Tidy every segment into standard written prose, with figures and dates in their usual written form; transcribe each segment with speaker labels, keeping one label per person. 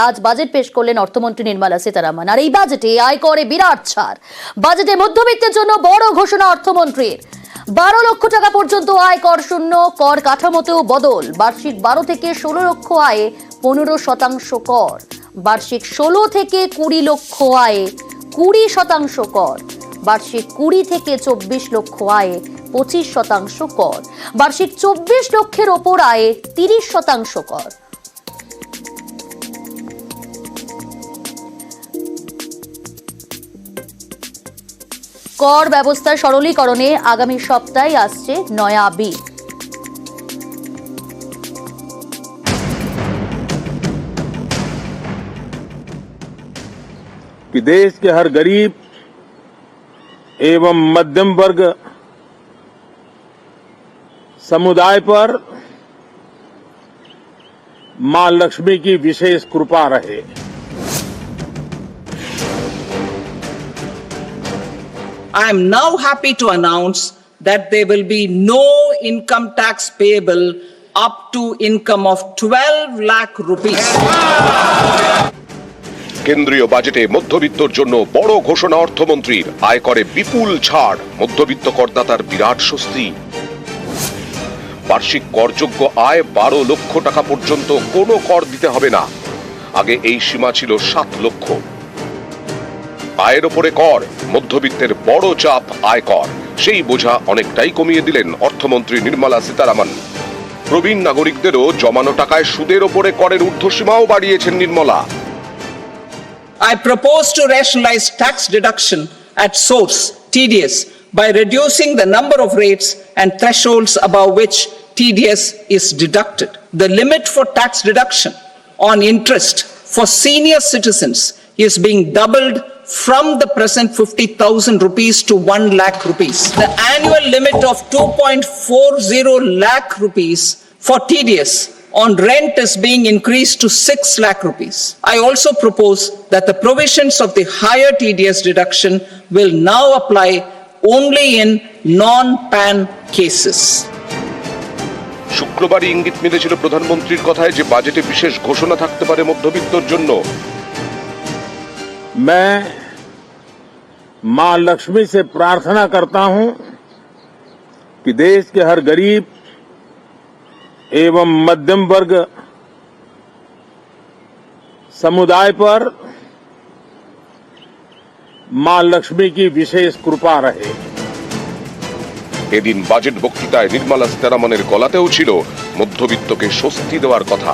Speaker 1: আজ বাজেট পেশ করলেন অর্থমন্ত্রী নির্মলা সীতারামন। আর এই বাজেটে আয়করে বিরাট ছাড়। বাজেটে মধ্যবিত্তের জন্য বড় ঘোষণা অর্থমন্ত্রীর। 12 লক্ষ টাকা পর্যন্ত আয় কর শূন্য, কর কাঠামোতেও বদল। বার্ষিক 12 থেকে 16 লক্ষ আয়ে 15% কর, বার্ষিক 16 থেকে 20 লক্ষ আয়ে 20% কর, বার্ষিক 20 থেকে 24 লক্ষ আয়ে 25% কর, বার্ষিক 24 লক্ষের ওপর আয়ে 30% কর। কর ব্যবস্থা সরলীকরণে আগামী সপ্তাহে আসছে নয়া বিল।
Speaker 2: कि देश के हर गरीब एवं मध्यम वर्ग समुदाय पर मां लक्ष्मी की विशेष कृपा रहे।
Speaker 3: I am now happy to announce that there will be no income tax payable up to income of 12 lakh rupees.
Speaker 4: কেন্দ্রীয় বাজেটে মধ্যবিত্তর জন্য বড় ঘোষণা অর্থমন্ত্রীর। আয়করে বিপুল ছাড়, মধ্যবিত্ত করদাতার বিরাট স্বস্তি। বার্ষিক করযোগ্য আয় 12 লক্ষ টাকা পর্যন্ত কোনো কর দিতে হবে না। আগে এই সীমা ছিল 7 লক্ষ। আয়ের ওপরে কর, মধ্যবিত্তের বড় চাপ আয়কর। সেই বোঝা অনেকটাই কমিয়ে দিলেন অর্থমন্ত্রী নির্মলা সীতারামন। প্রবীণ নাগরিকদেরও জমানো টাকায় সুদের ওপরে করের ঊর্ধ্বসীমাও বাড়িয়েছেন Nirmala.
Speaker 3: I propose to rationalize tax deduction at source, TDS, by reducing the number of rates and thresholds above which TDS is deducted. The limit for tax deduction on interest for senior citizens is being doubled from the present 50,000 rupees to 1 lakh rupees. The annual limit of 2.40 lakh rupees for TDS on rent is being increased to 6 lakh rupees. I also propose that the provisions of the higher TDS deduction will now apply only in non-PAN cases.
Speaker 4: শুক্রবারই ইঙ্গিত মিলেছিল প্রধানমন্ত্রীর কথায় যে বাজেটে বিশেষ ঘোষণা থাকতে পারে মধ্যবিত্তর জন্য।
Speaker 2: मैं मां लक्ष्मी से प्रार्थना करता हूं कि देश के हर गरीब एवं मध्यम वर्ग समुदाय पर मां लक्ष्मी की विशेष कृपा रहे।
Speaker 4: এদিন বাজেট বক্তৃতায় নির্মলা সীতারামনের গলাতেও ছিল মধ্যবিত্তকে স্বস্তি দেওয়ার কথা।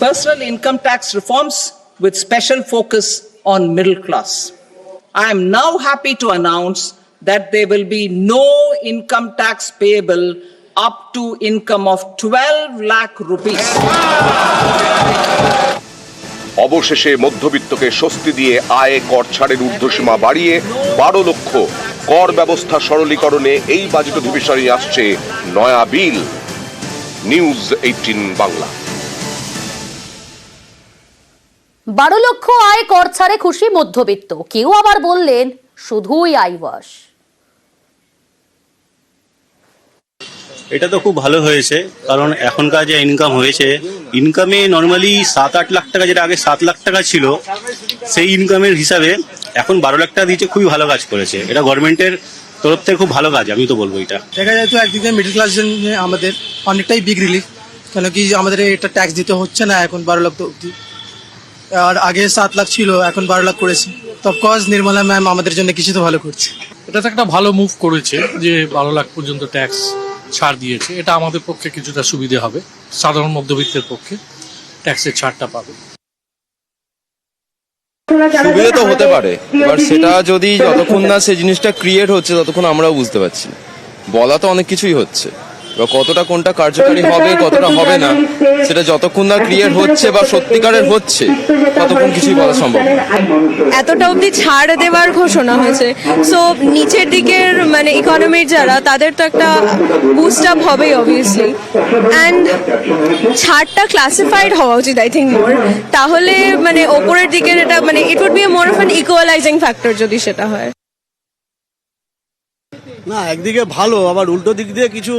Speaker 3: Personal income tax reforms with special focus on middle class. I am now happy to announce that there will be no income tax payable up to income of 12 lakh rupees.
Speaker 4: অবশেষে মধ্যবিত্তকে স্বস্তি দিয়ে আয় কর ছাড়ের ঊর্ধ্বসীমা বাড়িয়ে 12 লক্ষ। কর ব্যবস্থা সরলীকরণে এই বাজেট অধিবেশনে আসছে নয়া বিল। নিউজ 18 বাংলা।
Speaker 1: 12 লক্ষ আয় কর ছাড়ে খুশি মধ্যবিত্ত। কেউ আবার বললেন শুধুই আইওয়াশ।
Speaker 5: এটা তো খুব ভালো হয়েছে, কারণ এখনকার যে ইনকাম হয়েছে, ইনকামে নর্মালি 7-8 লাখ টাকা, যেটা আগে 7 লাখ টাকা ছিল, সেই ইনকামের হিসাবে এখন 12 লাখ টাকা দিয়েছে। খুবই ভালো কাজ করেছে এটা, গভর্নমেন্টের তরফ থেকে খুব ভালো কাজ, আমি তো বলবো। এটা
Speaker 6: দেখা যায় তো একদিকে মিডল ক্লাস আমাদের অনেকটাই বিগ রিলিফ, কেন কি আমাদের এটা ট্যাক্স দিতে হচ্ছে না এখন 12 লাখ অব্দি। আর আগে 7 লাখ ছিল, এখন 12 লাখ করেছি। তো অফকোর্স নির্মলা ম্যাম আমাদের জন্য কিছু তো ভালো করছে।
Speaker 7: এটা তো একটা ভালো মুভ করেছে যে 12 লাখ পর্যন্ত ট্যাক্স ছাড় দিয়েছে। এটা আমাদের পক্ষে কিছুটা সুবিধে হবে, সাধারণ মধ্যবিত্তের পক্ষে ট্যাক্সের ছাড়টা পাবে।
Speaker 8: সুবিধা তো হতে পারে, এবার সেটা যদি যতক্ষণ না সেই জিনিসটা ক্রিয়েট হচ্ছে ততক্ষণ আমরাও বুঝতে পারছি না। বলা তো অনেক কিছুই হচ্ছে, কতটা কোনটা কার্যকারী হবে কতটা হবে না সেটা যতক্ষণ না ক্রিয়েট হচ্ছে বা সত্যিকারের হচ্ছে ততক্ষণ কিছুই বলা সম্ভব না।
Speaker 9: এতটা অবধি ছাড় দেওয়ার ঘোষণা হয়েছে, সো নিচের দিকের মানে ইকোনমির যারা, তাদের তো একটা বুস্ট আপ হবেই অবভিয়াসলি। অ্যান্ড ছাড়টা ক্লাসিফাইড হওয়া উচিত আই থিঙ্ক মোর, তাহলে মানে ওপরের দিকের এটা মানে it would be more of an equalising factor যদি সেটা হয়।
Speaker 10: না, একদিকে ভালো, আবার উল্টো দিক দিয়ে কিছু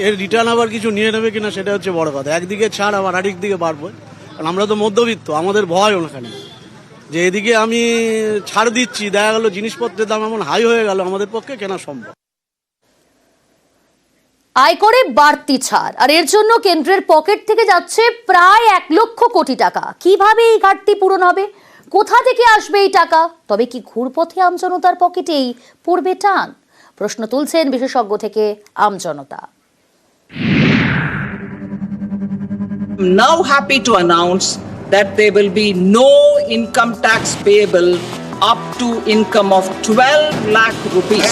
Speaker 10: এর রিটার্ন আবার কিছু নিয়ে নেবে কিনা সেটা হচ্ছে বড় কথা। একদিকে ছাড় আবার আরেক দিকে বাড়বে, কারণ আমরা তো মধ্যবিত্ত, আমাদের ভয় ওখানে যে এদিকে আমি ছাড় দিচ্ছি, দেখা গেল জিনিসপত্রের দাম এমন হাই হয়ে গেল আমাদের পক্ষে কেনা সম্ভব।
Speaker 1: আয়করে বাড়তি ছাড়, আর এর জন্য কেন্দ্রের পকেট থেকে যাচ্ছে প্রায় 1 লক্ষ কোটি টাকা। কিভাবে এই ঘাটতি পূরণ হবে? কোথা থেকে আসবে এই টাকা? তবে কি ঘুরপথে আমজনতার পকেটেই পড়বে টান? প্রশ্ন তুলছেন বিশেষজ্ঞ থেকে আমজনতা।
Speaker 3: I'm now happy to announce that there will be no income tax payable up to income of 12 lakh rupees.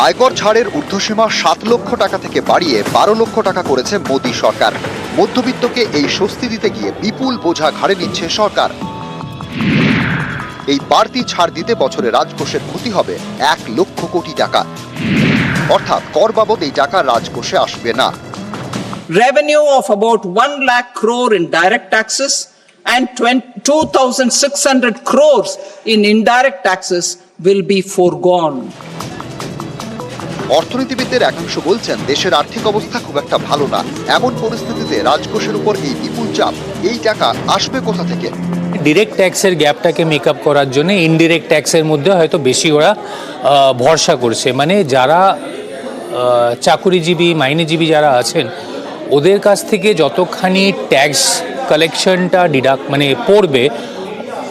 Speaker 11: আয়কর ছাড়ের ঊর্ধ্বসীমা 7 লক্ষ টাকা থেকে বাড়িয়ে 12 লক্ষ টাকা করেছে মোদী সরকার। মধ্যবিত্তকে এই স্বস্তি দিতে গিয়ে বিপুল বোঝা ঘাড়ে নিচ্ছে সরকার। এই বাড়তি ছাড় দিতে বছরে রাজকোষের ক্ষতি হবে 1 লক্ষ কোটি টাকা, অর্থাৎ কর বাবদ এই টাকা রাজকোষে আসবে না।
Speaker 3: Revenue of about 1 lakh crore in direct taxes and 2,600 crores in indirect taxes will be foregone.
Speaker 11: অর্থনীতিবিদদের একাংশ বলছেন দেশের আর্থিক অবস্থা খুব একটা ভালো না। এমন পরিস্থিতিতে রাজকোষের উপর এই বিপুল চাপ, এই টাকা আসবে কোথা থেকে?
Speaker 12: ডিরেক্ট ট্যাক্সের গ্যাপটাকে মেকআপ করার জন্য ইনডিরেক্ট ট্যাক্সের মধ্যে হয়তো বেশি ওরা ভরসা করছে। মানে যারা চাকুরিজীবী, মাইনেজীবী যারা আছেন, ওদের কাছ থেকে যতখানি ট্যাক্স কালেকশনটা মানে পড়বে,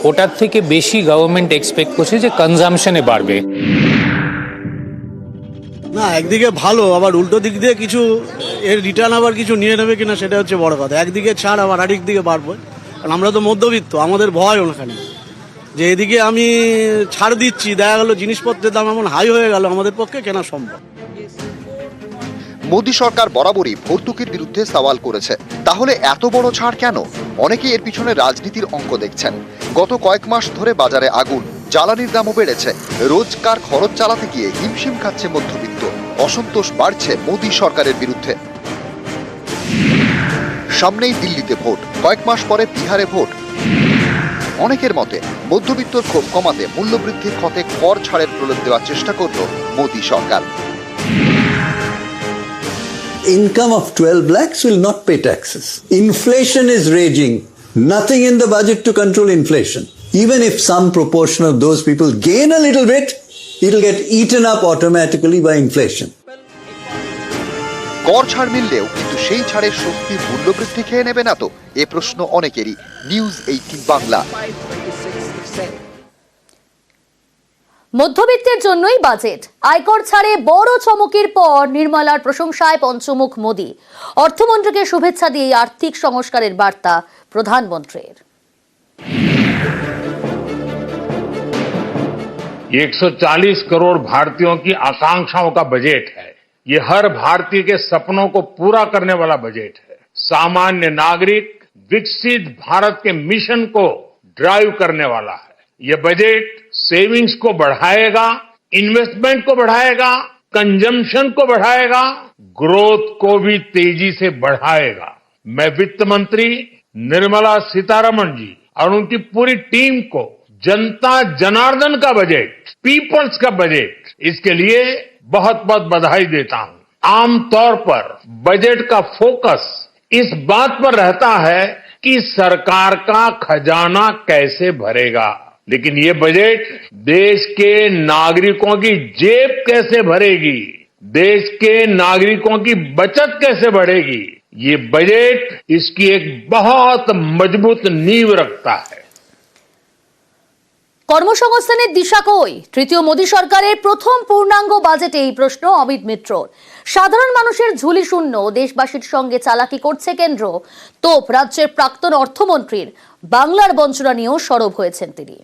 Speaker 12: ওটার থেকে বেশি গভর্নমেন্ট এক্সপেক্ট করছে যে কনজামশনে বাড়বে।
Speaker 10: না, একদিকে ভালো, আবার উল্টো দিক দিয়ে কিছু এর রিটার্ন আবার কিছু নিয়ে নেবে কিনা সেটা হচ্ছে বড় কথা। একদিকে ছাড় আবার আরেক দিকে বাড়বে, কারণ আমরা তো মধ্যবিত্ত, আমাদের ভয় ওখানে যে এদিকে আমি ছাড় দিচ্ছি, দেখা গেল জিনিসপত্রের দাম এমন হাই হয়ে গেল আমাদের পক্ষে কেনা সম্ভব।
Speaker 11: মোদী সরকার বরাবরই ভর্তুকির বিরুদ্ধে সওয়াল করেছে। তাহলে এত বড় ছাড় কেন? অনেকেই এর পিছনে রাজনীতির অঙ্ক দেখছেন। গত কয়েক মাস ধরে বাজারে আগুন, জ্বালানির দামও বেড়েছে। রোজকার খরচ চালাতে গিয়ে হিমশিম খাচ্ছে মধ্যবিত্ত। অসন্তোষ বাড়ছে মোদী সরকারের বিরুদ্ধে। সামনেই দিল্লিতে ভোট, কয়েক মাস পরে বিহারে ভোট। অনেকের মতে মধ্যবিত্তর ক্ষোভ কমাতে মূল্যবৃদ্ধির ক্ষতে কর ছাড়ের প্রলোভ দেওয়ার চেষ্টা করল মোদী সরকার।
Speaker 13: Income of 12 lakhs will not pay taxes. Inflation is raging. Nothing in the budget to control inflation. Even if some proportion of those people gain a little bit, it'll get eaten up automatically by inflation.
Speaker 11: কর ছাড় মিললেও কিন্তু সেই ছাড়ের স্বস্তি মূল্যবৃদ্ধি খেয়ে নেবে না তো? এ প্রশ্ন অনেকেরই। নিউজ 18 বাংলা।
Speaker 1: মধ্যবিত্তের জন্যই বাজেট। আয়কর ছাড়ে বড় চমকের পর নির্মলার প্রশংসায় পঞ্চমুখ মোদী। অর্থমন্ত্রীকে শুভেচ্ছা দিয়ে আর্থিক সংস্কারের বার্তা প্রধানমন্ত্রীর।
Speaker 14: 140 करोड़ भारतीयों की आकांक्षाओं का बजट है। ये हर भारतीय के सपनों को पूरा करने वाला बजट है। सामान्य नागरिक विकसित भारत के मिशन को ड्राइव करने वाला है। ये बजट सेविंग्स को बढ़ाएगा, इन्वेस्टमेंट को बढ़ाएगा, कंजम्पशन को बढ़ाएगा, ग्रोथ को भी तेजी से बढ़ाएगा। मैं वित्त मंत्री निर्मला सीतारमण जी और उनकी पूरी टीम को जनता जनार्दन का बजट, पीपल्स का बजट, इसके लिए बहुत बहुत बधाई देता हूं। आमतौर पर बजट का फोकस इस बात पर रहता है कि सरकार का खजाना कैसे भरेगा, लेकिन ये बजट देश के नागरिकों की जेब कैसे भरेगी, देश के नागरिकों की बचत कैसे बढ़ेगी, ये बजट इसकी एक बहुत मजबूत नींव रखता है।
Speaker 1: কর্মসংস্থানের দিশা কই? তৃতীয় মোদী সরকারের প্রথম পূর্ণাঙ্গ বাজেটে এই প্রশ্ন অমিত মিত্রর। সাধারণ মানুষের ঝুলি শূন্য, দেশবাসীর সঙ্গে চালাকি করছে কেন্দ্র। তোপ রাজ্যের প্রাক্তন অর্থমন্ত্রীর। বাংলার বঞ্চনা নিয়েও সরব হয়েছেন তিনি।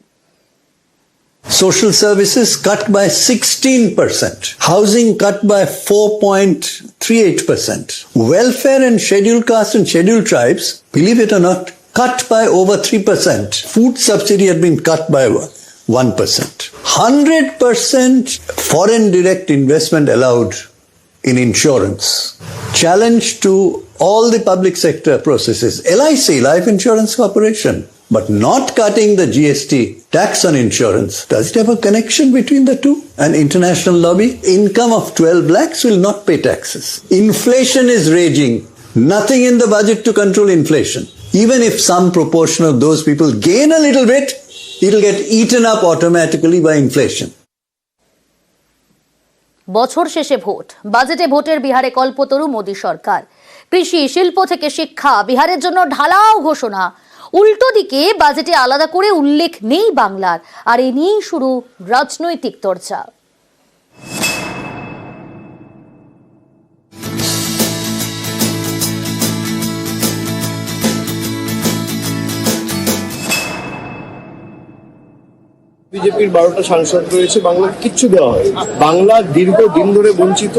Speaker 13: Social services cut by 16%. Housing cut by 4.38%. Welfare and scheduled castes and scheduled tribes, believe it or not, cut by over 3%. Food subsidy had been cut by 1%. 100% foreign direct investment allowed in insurance. Challenge to all the public sector processes. LIC, Life Insurance Corporation, but not cutting the GST tax on insurance. Does it have a connection between the two? An international lobby? Income of 12 lakhs will not pay taxes. Inflation is raging. Nothing in the budget to control inflation. Even if some proportion of those people gain a little bit, it'll get eaten up automatically by inflation.
Speaker 1: বছর শেষে vote, বাজেটে ভোটের বিহারে কল্পতরু মোদী সরকার। কৃষি, শিল্প থেকে শিক্ষা, বিহারের জন্য ঢালাও ঘোষণা। উল্টো দিকে বাজেটে আলাদা করে উল্লেখ নেই বাংলার, আর এ নিয়েই শুরু রাজনৈতিক চর্চা।
Speaker 10: বিজেপির 12টা সাংসদ রয়েছে, বাংলাকে কিচ্ছু দেওয়া হয়। বাংলা দীর্ঘদিন ধরে বঞ্চিত,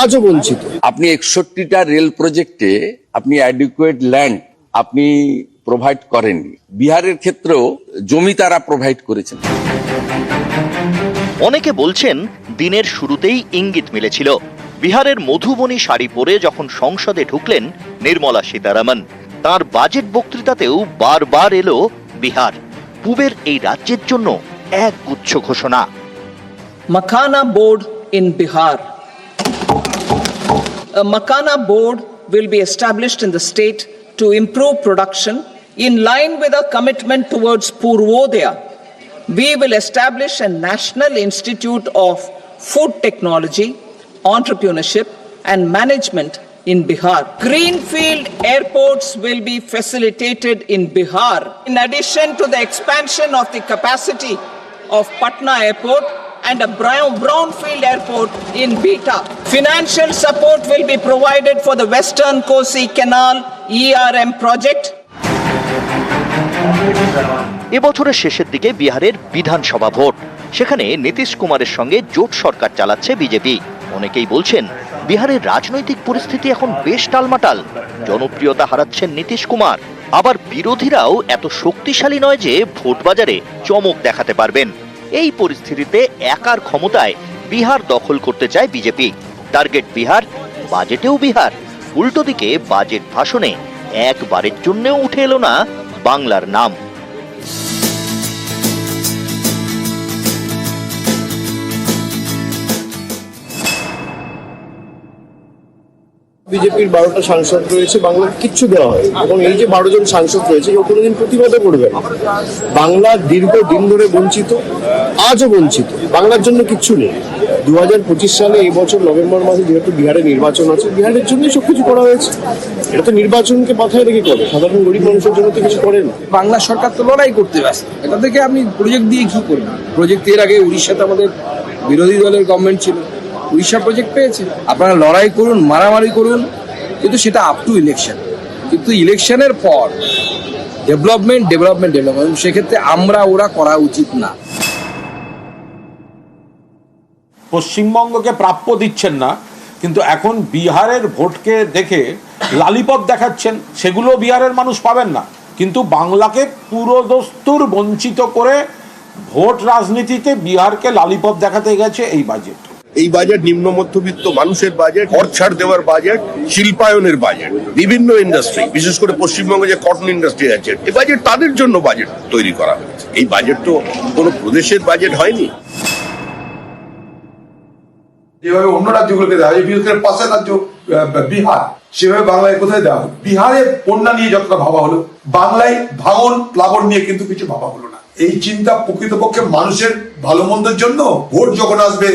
Speaker 10: আজও বঞ্চিত।
Speaker 2: আপনি 61টা রেল প্রজেক্টে আপনি অ্যাডিকুয়েট ল্যান্ড আপনি প্রোভাইড করেননি। বিহারের ক্ষেত্রেও জমি তারা প্রোভাইড করেছেন।
Speaker 15: অনেকে বলছেন দিনের শুরুতেই ইঙ্গিত মিলেছিল। বিহারের মধুবনী শাড়ি পরে যখন সংসদে ঢুকলেন নির্মলা সীতারামন, তার বাজেট বক্তৃতাতেও বারবার এলো বিহার। পূবের এই রাজ্যের জন্য এক গুচ্ছ ঘোষণা।
Speaker 3: Makhana board in Bihar. A Makhana board will be established in the state to improve production in line with our commitment towards Purvodaya. We will establish a National Institute of Food Technology, Entrepreneurship and Management in Bihar. Greenfield airports will be facilitated in Bihar. In addition to the expansion of the capacity of Patna Airport and a brownfield airport in Beta. Financial support will be provided for the Western Kosi Canal ERM project.
Speaker 15: এবছরের শেষের দিকে বিহারের বিধানসভা vote, সেখানে নীতিশ কুমারের সঙ্গে জোট সরকার চালাচ্ছে বিজেপি। অনেকেই বলছেন বিহারের রাজনৈতিক পরিস্থিতি এখন বেশ টালমাটাল, জনপ্রিয়তা হারাচ্ছেন নীতিশ কুমার। আবার বিরোধীরাও এত শক্তিশালী নয় যে ভোট বাজারে চমক দেখাতে পারবেন। এই পরিস্থিতিতে একার ক্ষমতায় বিহার দখল করতে চায় বিজেপি। টার্গেট বিহার, বাজেটেও বিহার। উল্টো দিকে বাজেট ভাষণে একবারের জন্যও উঠে এলো না বাংলার নাম।
Speaker 10: বিজেপির 12টা সাংসদ রয়েছে, বাংলাকে কিচ্ছু দেওয়া হয়। এবং এই যে 12 জন সাংসদ রয়েছে, কেউ কোনোদিন প্রতিবাদও করবে না। বাংলা দীর্ঘদিন ধরে বঞ্চিত, আজও বঞ্চিত। বাংলার জন্য কিচ্ছু নেই। 2025 সালে এই বছর নভেম্বর মাসে যেহেতু বিহারে নির্বাচন আছে, বিহারের জন্যই সবকিছু করা হয়েছে। এটা তো নির্বাচনকে মাথায় রেখে করে, সাধারণ গরিব মানুষের জন্য তো কিছু করে না।
Speaker 3: বাংলা সরকার তো লড়াই করতে ব্যস্ত। এটা থেকে আপনি প্রজেক্ট দিয়ে কি করবেন? প্রজেক্ট এর আগে উড়িষ্যাতে আমাদের বিরোধী দলের গভর্নমেন্ট ছিল, উড়িষ্যা প্রজেক্ট পেয়েছে। আপনারা লড়াই করুন, মারামারি করুন, কিন্তু সেটা আপ টু ইলেকশন। কিন্তু ইলেকশনের পর ডেভেলপমেন্ট, সেক্ষেত্রে আমরা ওরা করা উচিত না।
Speaker 14: পশ্চিমবঙ্গকে প্রাপ্য দিচ্ছেন না, কিন্তু এখন বিহারের ভোটকে দেখে লালিপপ দেখাচ্ছেন, সেগুলো বিহারের মানুষ পাবেন না। কিন্তু বাংলাকে পুরোদস্তুর বঞ্চিত করে ভোট রাজনীতিতে বিহারকে লালিপপ দেখাতে গেছে এই বাজেট।
Speaker 2: এই বাজেট নিম্ন মধ্যবিত্ত মানুষের বাজেট, কর ছাড় দেওয়ার বাজেট, শিল্পায়নের বাজেট, বিভিন্ন ইন্ডাস্ট্রি, বিশেষ করে পশ্চিমবঙ্গে যে কটন ইন্ডাস্ট্রি আছে, এই বাজেট তাদের জন্য বাজেট তৈরি করা হয়েছে। এই বাজেট তো কোনো প্রদেশের বাজেট হয়নি।
Speaker 10: যেভাবে অন্য রাজ্যগুলোকে দেওয়া হয়, বিশেষ করে পাশের রাজ্য বিহার, সেভাবে বাংলায় কোথায় দেওয়া হলো? বিহারে বন্যা নিয়ে যতটা ভাবা হলো, বাংলায় ভাঙন প্লাবন নিয়ে কিন্তু কিছু ভাবা হলো না। এই চিন্তা প্রকৃতপক্ষে মানুষের ভালো মন্দের জন্য। ভোট যখন আসবে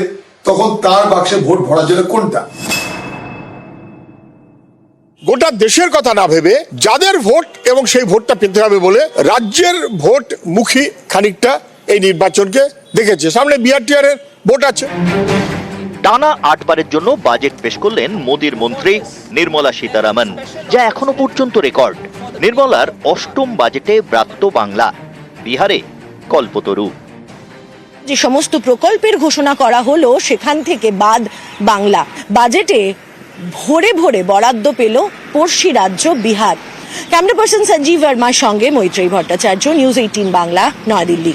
Speaker 10: তখন তার বাক্সে ভোট ভরা যাবে কোনটা?
Speaker 2: গোটা দেশের কথা না ভেবে যাদের ভোট এবং সেই ভোটটা পেতে হবে বলে রাজ্যের ভোট মুখী খানিকটা এই নির্বাচনকে দেখেছে। সামনে বিহার টিহারের ভোট আছে।
Speaker 15: টানা 8 বারের জন্য বাজেট পেশ করলেন মোদীর মন্ত্রী নির্মলা সীতারামন, যা এখনো পর্যন্ত রেকর্ড। নির্মলার 8ম বাজেটে ব্রাত্য বাংলা, বিহারে কল্পতরু।
Speaker 9: যে সমস্ত প্রকল্পের ঘোষণা করা হলো সেখান থেকে বাদ বাংলা। বাজেটে ভরে ভরে বরাদ্দ পেল পড়শি রাজ্য বিহার। ক্যামেরা পার্সন সঞ্জীব বর্মার সঙ্গে মৈত্রী ভট্টাচার্য, নিউজ 18 বাংলা, নয়াদিল্লি।